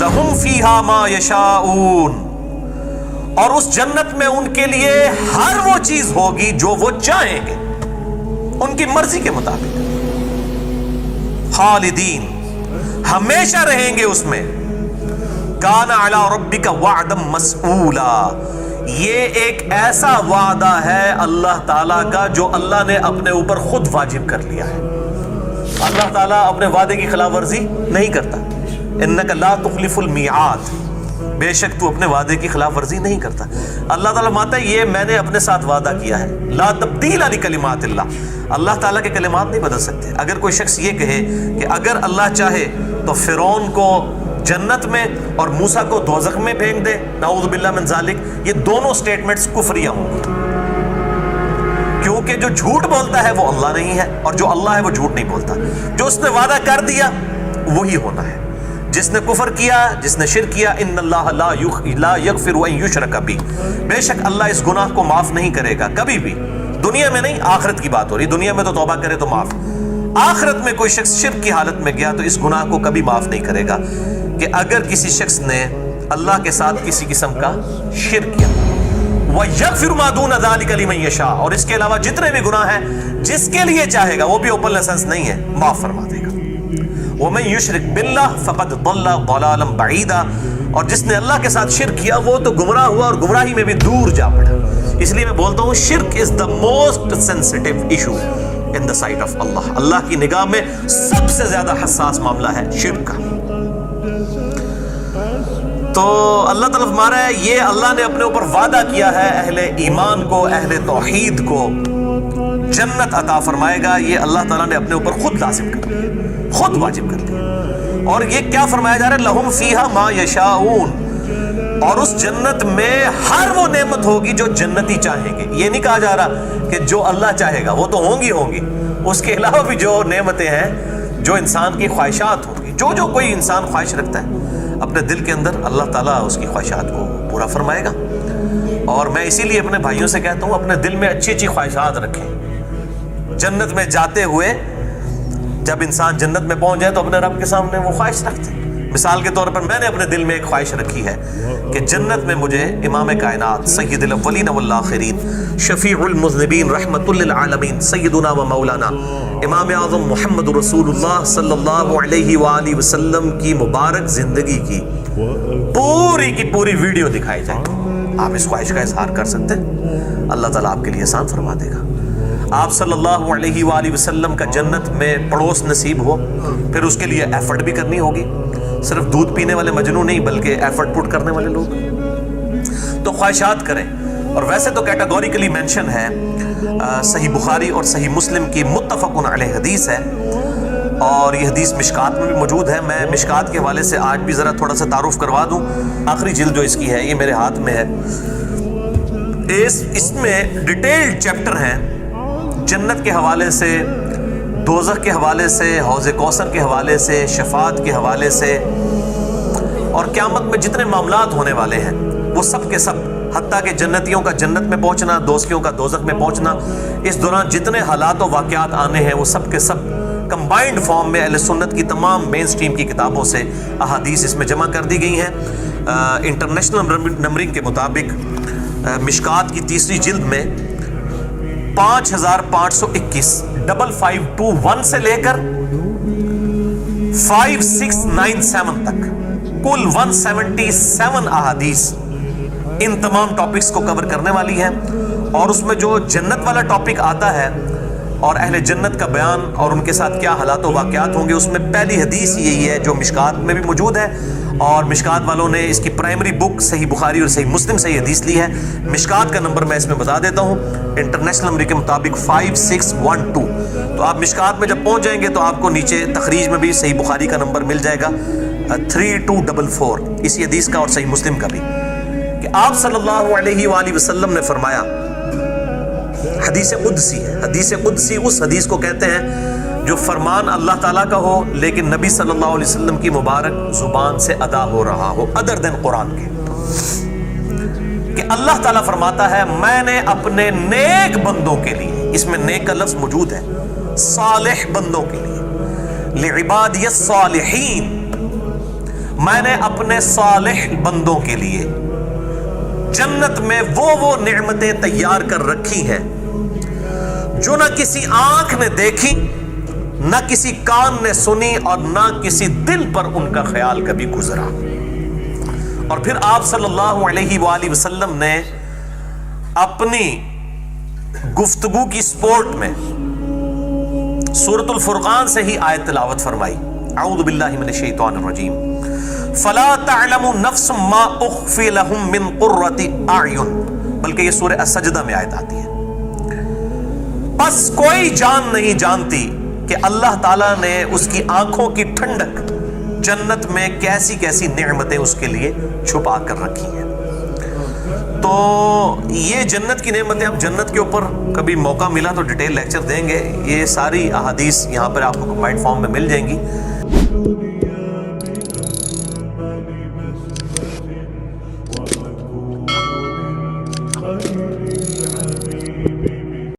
لہم فیہا ما یشاؤون، اور اس جنت میں ان کے لیے ہر وہ چیز ہوگی جو وہ چاہیں گے، ان کی مرضی کے مطابق، خالدین، ہمیشہ رہیں گے اس میں، کان علی ربک وعدا مسئولا، یہ ایک ایسا وعدہ ہے اللہ تعالیٰ کا جو اللہ نے اپنے اوپر خود واجب کر لیا ہے۔ اللہ تعالیٰ اپنے وعدے کی خلاف ورزی نہیں کرتا، انک لا تخلف المیعاد، بے شک تو اپنے وعدے کی خلاف ورزی نہیں کرتا۔ اللہ تعالیٰ مانتا ہے یہ میں نے اپنے ساتھ وعدہ کیا ہے، لا تبدیل لکلمات اللہ، اللہ تعالیٰ کے کلمات نہیں بدل سکتے۔ اگر کوئی شخص یہ کہے کہ اگر اللہ چاہے تو فرعون کو جنت میں اور موسیٰ کو دوزخ میں پھینک دے، نعوذ باللہ من ذالک، یہ دونوں سٹیٹمنٹس کفریہ ہوں گی، کیونکہ جو جھوٹ بولتا ہے وہ اللہ نہیں ہے، اور جو اللہ ہے وہ جھوٹ نہیں بولتا۔ جو اس نے وعدہ کر دیا وہی ہونا ہے۔ جس نے کفر کیا، جس نے شرک کیا، ان اللہ لا یغفر ان یشرک بہ، بے شک اللہ اس گناہ کو معاف نہیں کرے گا کبھی بھی، دنیا میں نہیں، آخرت کی بات ہو رہی، دنیا میں تو توبہ کرے تو معاف، آخرت میں کوئی شخص شرک کی حالت میں گیا تو اس گناہ کو کبھی معاف نہیں کرے گا۔ کہ اگر کسی شخص نے اللہ کے ساتھ کسی قسم کا شرک کیا، وَيَغْفِرُ مَا دُونَ ذَلِكَ لِمَن يَشَاءُ، اور اس کے علاوہ جتنے بھی گناہ ہیں جس کے لیے چاہے گا، وہ بھی اوپن لائسنس نہیں ہے، معاف فرما دے گا۔ وَمَن يُشْرِكْ بِاللَّهِ فَقَدْ ضَلَّ ضَلَالًا بَعِيدًا، اور جس نے اللہ کے ساتھ شرک کیا وہ تو گمراہ ہوا اور گمراہی میں بھی دور جا پڑا۔ اس لیے میں بولتا ہوں شرک is the most sensitive issue in the sight of Allah, Allah کی نگاہ میں سب سے زیادہ حساس معاملہ ہے شرک کا۔ تو اللہ تعالیٰ فرما رہا ہے یہ اللہ نے اپنے اوپر وعدہ کیا ہے اہل ایمان کو، اہل توحید کو جنت عطا فرمائے گا، یہ اللہ تعالیٰ نے اپنے اوپر خود لازم کر لیا، خود واجب کر لیا۔ اور یہ کیا فرمایا جا رہا ہے؟ لہم فیہا ما یشاؤون، اور اس جنت میں ہر وہ نعمت ہوگی جو جنتی چاہیں گے۔ یہ نہیں کہا جا رہا کہ جو اللہ چاہے گا، وہ تو ہوں گی، اس کے علاوہ بھی جو نعمتیں ہیں، جو انسان کی خواہشات ہوں گی، جو کوئی انسان خواہش رکھتا ہے اپنے دل کے اندر، اللہ تعالیٰ اس کی خواہشات کو پورا فرمائے گا۔ اور میں اسی لیے اپنے بھائیوں سے کہتا ہوں اپنے دل میں اچھی اچھی خواہشات رکھیں۔ جنت میں جاتے ہوئے جب انسان جنت میں پہنچ جائے تو اپنے رب کے سامنے وہ خواہش رکھتے ہیں۔ مثال کے طور پر میں نے اپنے دل میں ایک خواہش رکھی ہے کہ جنت میں مجھے امام کائنات سید الاولین والآخرین شفیع المذنبین رحمت للعالمین سیدنا و مولانا امام اعظم محمد رسول اللہ صلی اللہ علیہ وآلہ وسلم کی مبارک زندگی کی پوری ویڈیو دکھائی جائے۔ آپ اس خواہش کا اظہار کر سکتے ہیں، اللہ تعالیٰ آپ کے لیے آسان فرما دے گا۔ آپ صلی اللہ علیہ وآلہ وسلم کا جنت میں پڑوس نصیب ہو، پھر اس کے لیے ایفرٹ بھی کرنی ہوگی، صرف دودھ پینے والے مجنون نہیں بلکہ ایفرٹ پٹ کرنے والے لوگ، تو خواہشات کریں۔ اور ویسے تو کیٹاگوریکلی مینشن ہے، صحیح بخاری اور صحیح مسلم کی متفق علیہ حدیث ہے، اور یہ حدیث مشکات میں بھی موجود ہے۔ میں مشکات کے حوالے سے آج بھی ذرا تھوڑا سا تعارف کروا دوں، آخری جلد جو اس کی ہے یہ میرے ہاتھ میں ہے، اس میں ڈیٹیلڈ چیپٹر ہیں جنت کے حوالے سے، دوزخ کے حوالے سے، حوض کوثر کے حوالے سے، شفاعت کے حوالے سے، اور قیامت میں جتنے معاملات ہونے والے ہیں وہ سب کے سب، حتیٰ کہ جنتیوں کا جنت میں پہنچنا، دوزخیوں کا دوزخ میں پہنچنا، اس دوران جتنے حالات و واقعات آنے ہیں وہ سب کے سب کمبائنڈ فارم میں اہل سنت کی تمام مین سٹریم کی کتابوں سے احادیث اس میں جمع کر دی گئی ہیں۔ انٹرنیشنل نمبرنگ کے مطابق مشکات کی تیسری جلد میں 5521 5521 سے لے کر 5697 تک کل 177 احادیث ان تمام ٹاپکس کو کور کرنے والی ہے۔ اور اس میں جو جنت والا ٹاپک آتا ہے اور اہل جنت کا بیان اور ان کے ساتھ کیا حالات و واقعات ہوں گے، اس میں پہلی حدیث یہی ہے جو مشکات میں بھی موجود ہے، اور مشکات والوں نے اس کی پرائمری بک صحیح بخاری اور صحیح مسلم سے یہ حدیث لی ہے۔ مشکات کا نمبر میں اس میں بتا دیتا ہوں، انٹرنیشنل نمبر کے مطابق 5612۔ تو آپ مشکات میں جب پہنچ جائیں گے تو آپ کو نیچے تخریج میں بھی صحیح بخاری کا نمبر مل جائے گا 3244 اسی حدیث کا، اور صحیح مسلم کا بھی، کہ آپ صلی اللہ علیہ وآلہ وسلم نے فرمایا، حدیث قدسی ہے، حدیث قدسی اس حدیث کو کہتے ہیں جو فرمان اللہ تعالیٰ کا ہو لیکن نبی صلی اللہ علیہ وسلم کی مبارک زبان سے ادا ہو رہا ہو، ادر دین قرآن کے، کہ اللہ تعالیٰ فرماتا ہے میں نے اپنے نیک بندوں کے لیے، اس میں نیک کا لفظ موجود ہے، صالح بندوں کے لیے، لعبادی الصالحین، میں نے اپنے صالح بندوں کے لیے جنت میں وہ نعمتیں تیار کر رکھی ہیں جو نہ کسی آنکھ نے دیکھی، نہ کسی کان نے سنی، اور نہ کسی دل پر ان کا خیال کبھی گزرا۔ اور پھر آپ صلی اللہ علیہ وآلہ وسلم نے اپنی گفتگو کی سپورٹ میں سورۃ الفرقان سے ہی آیت تلاوت فرمائی، اعوذ باللہ من الشیطان الرجیم، فلا تعلم نفس ما اخفی لهم من قرۃ اعین، بلکہ یہ سورہ السجدہ میں آیت آتی ہے۔ بس کوئی جان نہیں جانتی کہ اللہ تعالیٰ نے اس کی آنکھوں کی ٹھنڈک جنت میں کیسی کیسی نعمتیں اس کے لیے چھپا کر رکھی ہیں۔ تو یہ جنت کی نعمتیں، اب جنت کے اوپر کبھی موقع ملا تو ڈیٹیل لیکچر دیں گے، یہ ساری احادیث یہاں پر آپ کو کمبائنڈ فارم میں مل جائیں گی۔